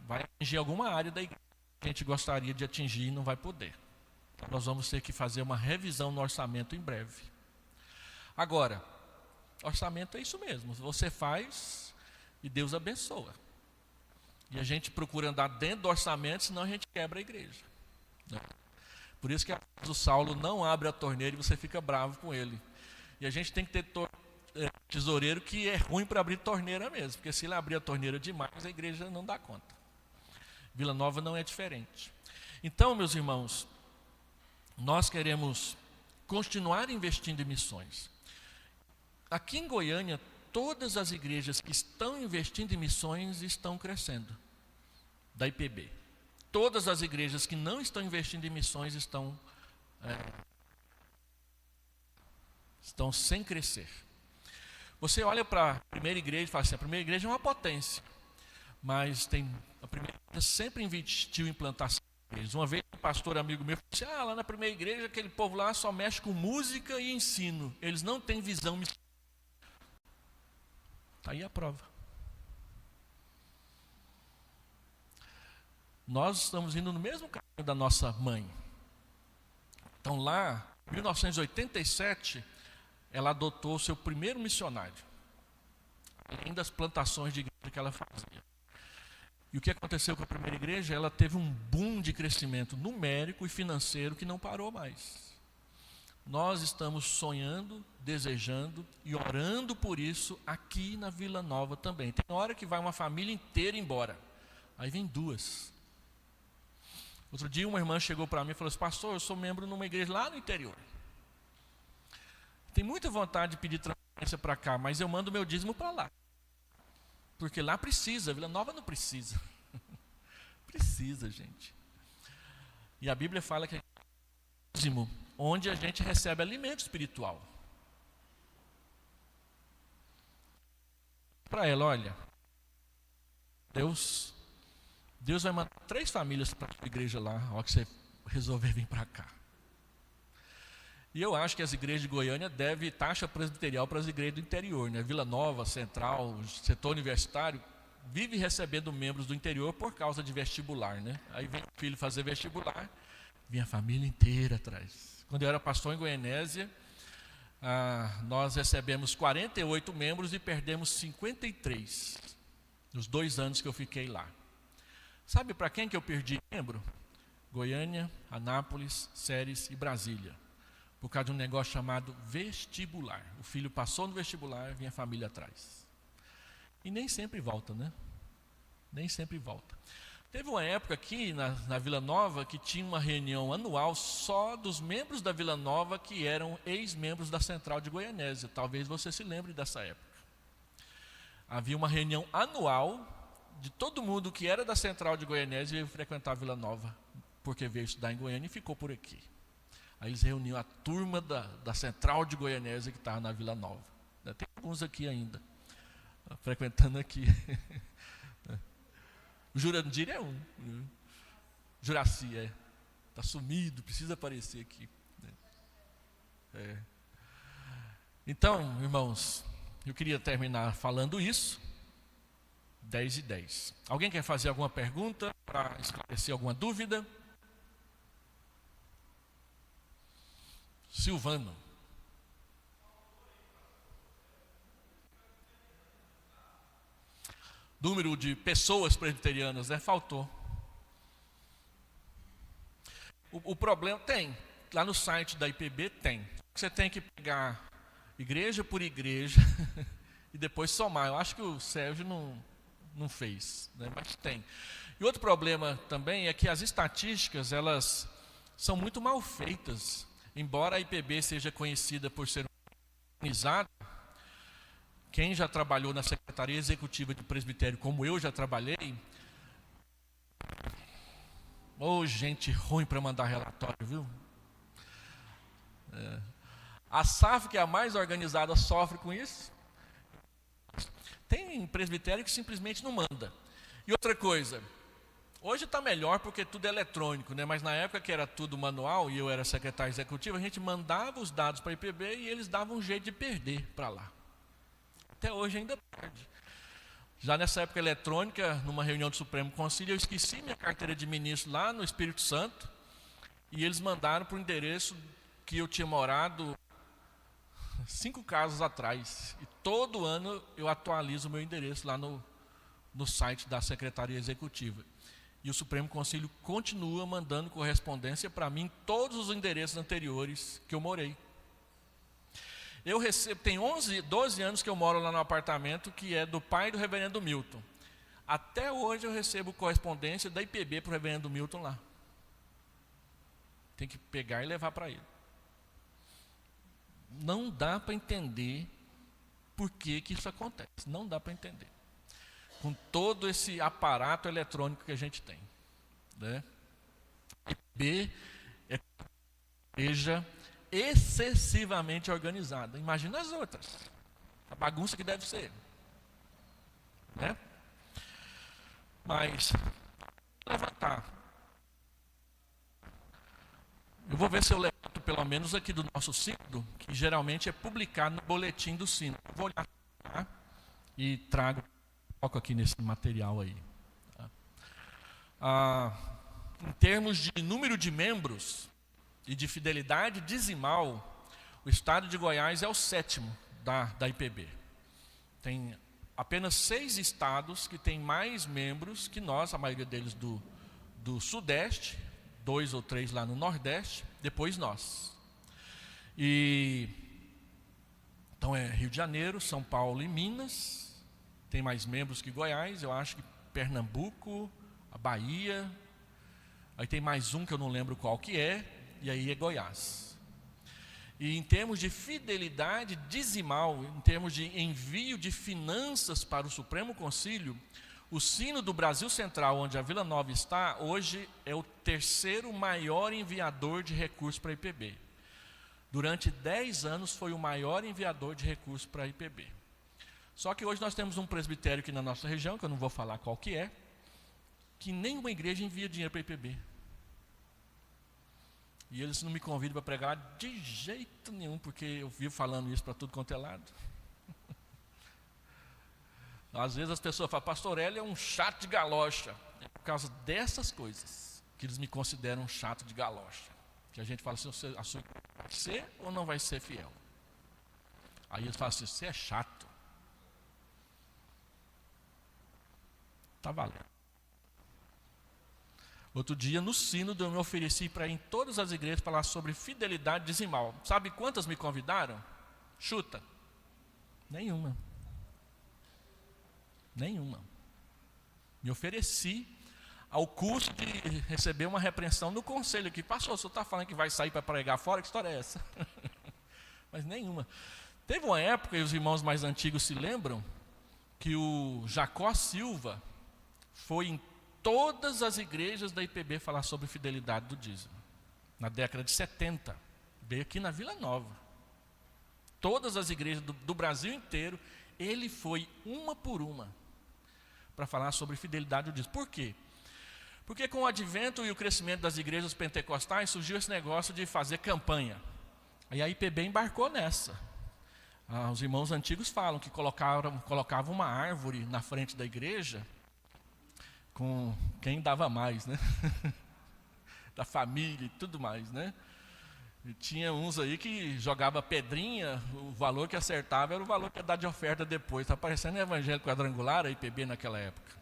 atingir alguma área da igreja que a gente gostaria de atingir e não vai poder. Então, nós vamos ter que fazer uma revisão no orçamento em breve. Agora, orçamento é isso mesmo, você faz e Deus abençoa. E a gente procura andar dentro do orçamento, senão a gente quebra a igreja. Por isso que o Saulo não abre a torneira e você fica bravo com ele. E a gente tem que ter tesoureiro que é ruim para abrir torneira mesmo, porque se ele abrir a torneira demais, a igreja não dá conta. Vila Nova não é diferente. Então, meus irmãos, nós queremos continuar investindo em missões. Aqui em Goiânia, todas as igrejas que estão investindo em missões estão crescendo, da IPB. Todas as igrejas que não estão investindo em missões estão sem crescer. Você olha para a primeira igreja e fala assim, a primeira igreja é uma potência, mas a primeira igreja sempre investiu em plantação de igrejas. Uma vez um pastor amigo meu falou assim, lá na primeira igreja aquele povo lá só mexe com música e ensino, eles não têm visão missionária. Está aí a prova. Nós estamos indo no mesmo caminho da nossa mãe. Então lá, em 1987, ela adotou o seu primeiro missionário, além das plantações de igreja que ela fazia. E o que aconteceu com a primeira igreja? Ela teve um boom de crescimento numérico e financeiro que não parou mais. Nós estamos sonhando, desejando e orando por isso aqui na Vila Nova também. Tem hora que vai uma família inteira embora, aí vem duas. Outro dia uma irmã chegou para mim e falou assim: pastor, eu sou membro numa igreja lá no interior. Tem muita vontade de pedir transferência para cá, mas eu mando meu dízimo para lá. Porque lá precisa, Vila Nova não precisa. Precisa, gente. E a Bíblia fala que é dízimo onde a gente recebe alimento espiritual. Para ela, olha, Deus vai mandar 3 famílias para a igreja lá, a hora que você resolver vir para cá. E eu acho que as igrejas de Goiânia devem taxa presbiterial para as igrejas do interior, né? Vila Nova, Central, setor universitário, vive recebendo membros do interior por causa de vestibular, né? Aí vem o filho fazer vestibular, vem a família inteira atrás. Quando eu era pastor em Goianésia, nós recebemos 48 membros e perdemos 53 nos 2 anos que eu fiquei lá. Sabe para quem que eu perdi membro? Goiânia, Anápolis, Séries e Brasília. Por causa de um negócio chamado vestibular. O filho passou no vestibular, vinha a família atrás. E nem sempre volta, né? Nem sempre volta. Teve uma época aqui na Vila Nova que tinha uma reunião anual só dos membros da Vila Nova que eram ex-membros da Central de Goianésia. Talvez você se lembre dessa época. Havia uma reunião anual de todo mundo que era da Central de Goianésia e veio frequentar a Vila Nova, porque veio estudar em Goiânia e ficou por aqui. Aí eles reuniam a turma da Central de Goianésia que estava na Vila Nova. Tem alguns aqui ainda, frequentando aqui. O Jurandir é um. Juraci, está sumido, precisa aparecer aqui. Então, irmãos, eu queria terminar falando isso. 10:10. Alguém quer fazer alguma pergunta para esclarecer alguma dúvida? Silvano. Número de pessoas presbiterianas, faltou. O problema tem, lá no site da IPB tem. Você tem que pegar igreja por igreja e depois somar. Eu acho que o Sérgio não fez, né? Mas tem. E outro problema também é que as estatísticas, elas são muito mal feitas. Embora a IPB seja conhecida por ser organizada, quem já trabalhou na Secretaria Executiva de Presbitério, como eu já trabalhei, gente ruim para mandar relatório, viu? A SAF, que é a mais organizada, sofre com isso. Tem presbitério que simplesmente não manda. E outra coisa, hoje está melhor porque tudo é eletrônico, né? Mas na época que era tudo manual e eu era secretário executivo, a gente mandava os dados para a IPB e eles davam um jeito de perder para lá. Até hoje ainda perde. Já nessa época eletrônica, numa reunião do Supremo Conselho, eu esqueci minha carteira de ministro lá no Espírito Santo e eles mandaram para o endereço que eu tinha morado 5 casas atrás. E todo ano eu atualizo o meu endereço lá no site da Secretaria Executiva. E o Supremo Conselho continua mandando correspondência para mim em todos os endereços anteriores que eu morei. Eu recebo, tem 12 anos que eu moro lá no apartamento que é do pai do reverendo Milton. Até hoje eu recebo correspondência da IPB para o reverendo Milton lá. Tem que pegar e levar para ele. Não dá para entender por que isso acontece. Não dá para entender. Com todo esse aparato eletrônico que a gente tem, né? IPB é uma igreja excessivamente organizada. Imagina as outras. A bagunça que deve ser, né? Mas levantar. Eu vou ver se eu levanto pelo menos aqui do nosso sínodo, que geralmente é publicado no boletim do sínodo. Eu vou olhar, tá? E trago, coloco aqui nesse material aí. Em termos de número de membros e de fidelidade dizimal, o estado de Goiás é o 7º da IPB. Tem apenas 6 estados que têm mais membros que nós, a maioria deles do Sudeste, 2 ou 3 lá no Nordeste, depois nós. Então é Rio de Janeiro, São Paulo e Minas, tem mais membros que Goiás, eu acho que Pernambuco, a Bahia, aí tem mais um que eu não lembro qual que é, e aí é Goiás. E em termos de fidelidade dizimal, em termos de envio de finanças para o Supremo Concílio, o Sino do Brasil Central, onde a Vila Nova está, hoje é o 3º maior enviador de recursos para a IPB. Durante 10 anos foi o maior enviador de recursos para a IPB. Só que hoje nós temos um presbitério aqui na nossa região, que eu não vou falar qual que é, que nenhuma igreja envia dinheiro para a IPB. E eles não me convidam para pregar de jeito nenhum, porque eu vivo falando isso para tudo quanto é lado. Às vezes as pessoas falam, pastor Hélio é um chato de galocha. É por causa dessas coisas que eles me consideram um chato de galocha. Que a gente fala assim, a sua vai ser ou não vai ser fiel? Aí eles falam assim, você é chato. Está valendo. Outro dia, no sínodo, eu me ofereci para ir em todas as igrejas falar sobre fidelidade dizimal. Sabe quantas me convidaram? Chuta. Nenhuma. Me ofereci ao custo de receber uma repreensão no conselho aqui. Pastor, o senhor está falando que vai sair para pregar fora? Que história é essa? Mas nenhuma. Teve uma época, e os irmãos mais antigos se lembram, que o Jacó Silva foi em todas as igrejas da IPB falar sobre fidelidade do dízimo. Na década de 70, veio aqui na Vila Nova. Todas as igrejas do Brasil inteiro, ele foi uma por uma para falar sobre fidelidade do dízimo. Por quê? Porque com o advento e o crescimento das igrejas pentecostais, surgiu esse negócio de fazer campanha. Aí a IPB embarcou nessa. Os irmãos antigos falam que colocavam uma árvore na frente da igreja, com quem dava mais, né? Da família e tudo mais, né? E tinha uns aí que jogava pedrinha, o valor que acertava era o valor que ia dar de oferta depois. Está parecendo Evangelho Quadrangular, a IPB naquela época.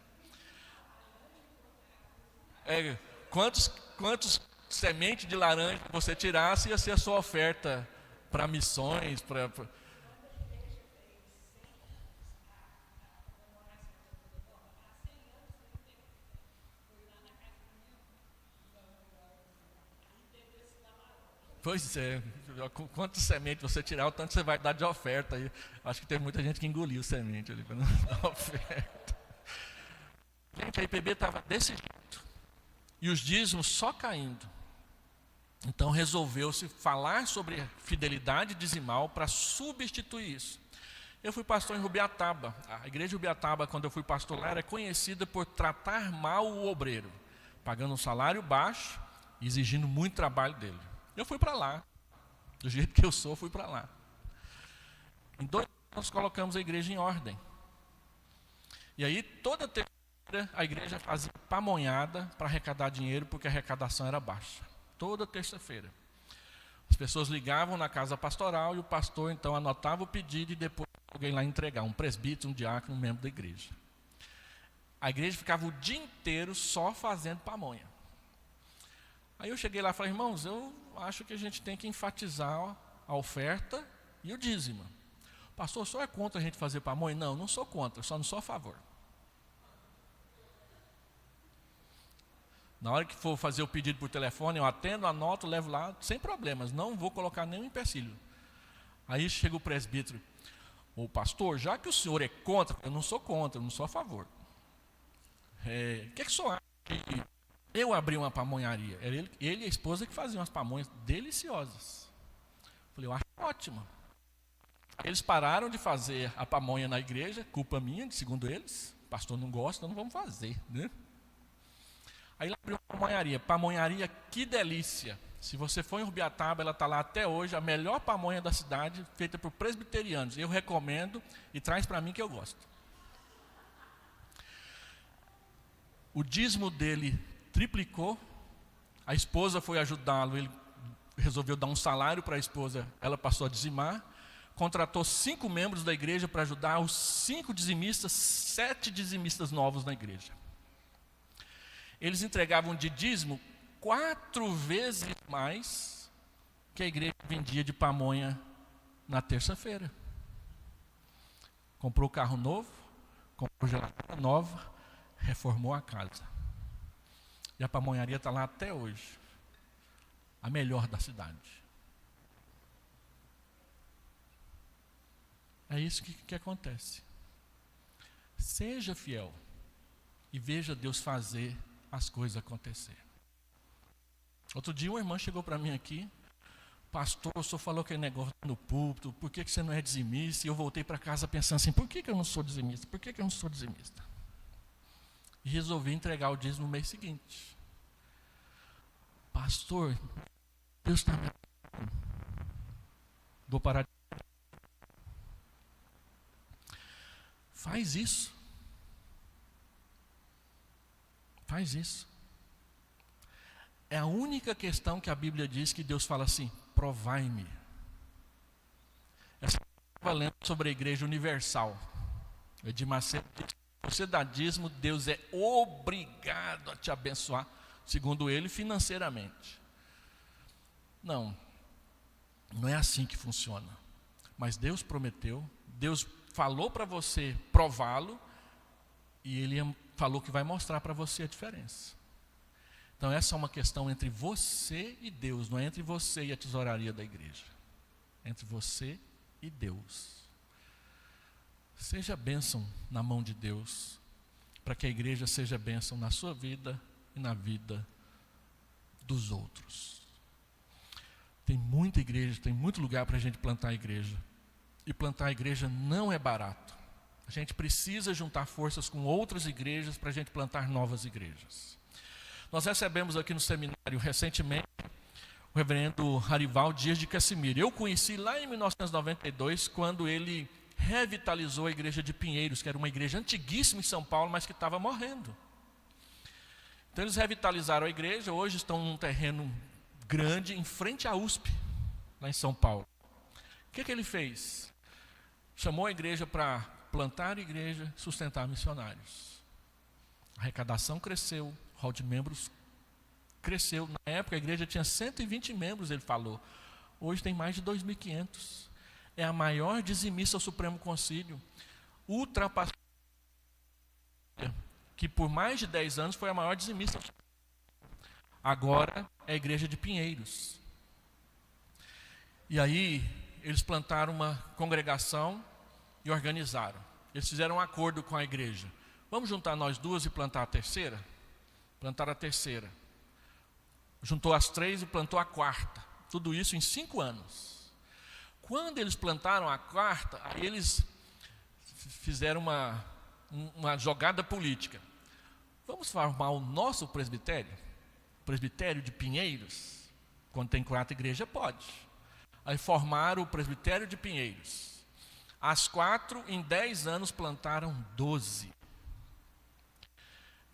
Quantos sementes de laranja você tirasse, ia ser a sua oferta para missões, para... Pois é, quantas sementes você tirar, o tanto você vai dar de oferta. Aí, acho que tem muita gente que engoliu semente ali para não dar oferta. Gente, a IPB estava desse jeito. E os dízimos só caindo. Então resolveu-se falar sobre fidelidade dizimal para substituir isso. Eu fui pastor em Rubiataba. A igreja de Rubiataba, quando eu fui pastor lá, era conhecida por tratar mal o obreiro, pagando um salário baixo e exigindo muito trabalho dele. Eu fui para lá, do jeito que eu sou, fui para lá. Em 2 anos nós colocamos a igreja em ordem. E aí toda terça-feira a igreja fazia pamonhada para arrecadar dinheiro, porque a arrecadação era baixa. Toda terça-feira. As pessoas ligavam na casa pastoral e o pastor então anotava o pedido e depois alguém lá entregar, um presbítero, um diácono, um membro da igreja. A igreja ficava o dia inteiro só fazendo pamonha. Aí eu cheguei lá e falei, irmãos, eu acho que a gente tem que enfatizar a oferta e o dízimo. Pastor, o senhor é contra a gente fazer pamonha? Não, não sou contra, só não sou a favor. Na hora que for fazer o pedido por telefone, eu atendo, anoto, levo lá, sem problemas, não vou colocar nenhum empecilho. Aí chega o presbítero, ô pastor, já que o senhor é contra, eu não sou contra, eu não sou a favor. O que o senhor acha que eu abri uma pamonharia? Era ele e a esposa que faziam umas pamonhas deliciosas. Falei, eu acho ótimo. Eles pararam de fazer a pamonha na igreja, culpa minha, segundo eles. O pastor não gosta, então não vamos fazer, né? Aí ela abriu uma pamonharia. Pamonharia, que delícia. Se você for em Rubiataba, ela está lá até hoje, a melhor pamonha da cidade, feita por presbiterianos. Eu recomendo e traz para mim que eu gosto. O dízimo dele triplicou. A esposa foi ajudá-lo, ele resolveu dar um salário para a esposa, ela passou a dizimar. contratou 5 membros da igreja para ajudar os 5 dizimistas, 7 dizimistas novos na igreja. Eles entregavam de dízimo 4 vezes mais que a igreja vendia de pamonha na terça-feira. Comprou carro novo, comprou geladeira nova, reformou a casa. E a pamonharia está lá até hoje. A melhor da cidade. É isso que acontece. Seja fiel e veja Deus fazer as coisas acontecer. Outro dia uma irmã chegou para mim aqui: pastor, o senhor falou aquele negócio no púlpito, por que você não é dizimista? E eu voltei para casa pensando assim: por que eu não sou dizimista? Por que eu não sou dizimista? E resolvi entregar o dízimo no mês seguinte. Pastor, Deus está me... Vou parar de... Faz isso. Faz isso. É a única questão que a Bíblia diz que Deus fala assim: provai-me. Essa estava lendo sobre a igreja universal. Edir Macedo diz: você dá dízimo, Deus é obrigado a te abençoar, segundo ele, financeiramente. Não é assim que funciona. Mas Deus prometeu, Deus falou para você prová-lo, e Ele falou que vai mostrar para você a diferença. Então essa é uma questão entre você e Deus, não é entre você e a tesouraria da igreja. É entre você e Deus. Seja bênção na mão de Deus, para que a igreja seja bênção na sua vida e na vida dos outros. Tem muita igreja, tem muito lugar para a gente plantar a igreja. E plantar a igreja não é barato. A gente precisa juntar forças com outras igrejas para a gente plantar novas igrejas. Nós recebemos aqui no seminário recentemente o reverendo Harival Dias de Casimiro. Eu conheci lá em 1992, quando ele revitalizou a igreja de Pinheiros, que era uma igreja antiguíssima em São Paulo, mas que estava morrendo. Então eles revitalizaram a igreja, hoje estão num terreno grande, em frente à USP, lá em São Paulo. O que ele fez? Chamou a igreja para plantar a igreja, sustentar missionários. A arrecadação cresceu, o hall de membros cresceu. Na época a igreja tinha 120 membros, ele falou. Hoje tem mais de 2.500. É a maior dizimista ao Supremo Concílio. Ultrapassou, que por mais de 10 anos foi a maior dizimista. Agora é a igreja de Pinheiros. E aí eles plantaram uma congregação e organizaram. Eles fizeram um acordo com a igreja. Vamos juntar nós duas e plantar a terceira? Plantaram a terceira. Juntou as 3 e plantou a quarta. Tudo isso em 5 anos. Quando eles plantaram a quarta, aí eles fizeram uma jogada política. Vamos formar o nosso presbitério? O presbitério de Pinheiros? Quando tem 4 igrejas, pode. Aí formaram o presbitério de Pinheiros. As 4, em 10 anos, plantaram 12.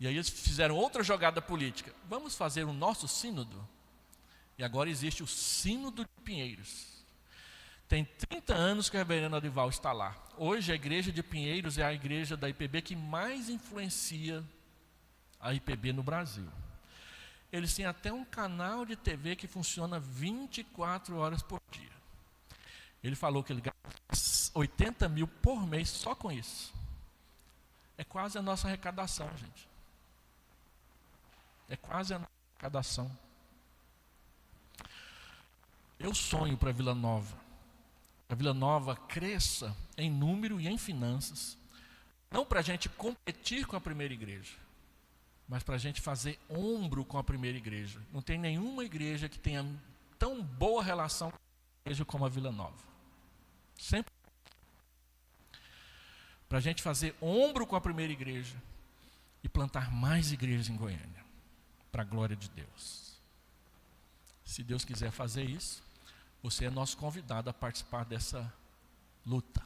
E aí eles fizeram outra jogada política. Vamos fazer o nosso sínodo? E agora existe o sínodo de Pinheiros. Tem 30 anos que o reverendo Harival está lá. Hoje a igreja de Pinheiros é a igreja da IPB que mais influencia a IPB no Brasil. Eles têm até um canal de TV que funciona 24 horas por dia. Ele falou que ele gasta 80 mil por mês só com isso. É quase a nossa arrecadação, gente. É quase a nossa arrecadação. Eu sonho para Vila Nova. A Vila Nova cresça em número e em finanças. Não para a gente competir com a primeira igreja, mas para a gente fazer ombro com a primeira igreja. Não tem nenhuma igreja que tenha tão boa relação com a igreja como a Vila Nova. Sempre. Para a gente fazer ombro com a primeira igreja e plantar mais igrejas em Goiânia, para a glória de Deus. Se Deus quiser fazer isso, você é nosso convidado a participar dessa luta.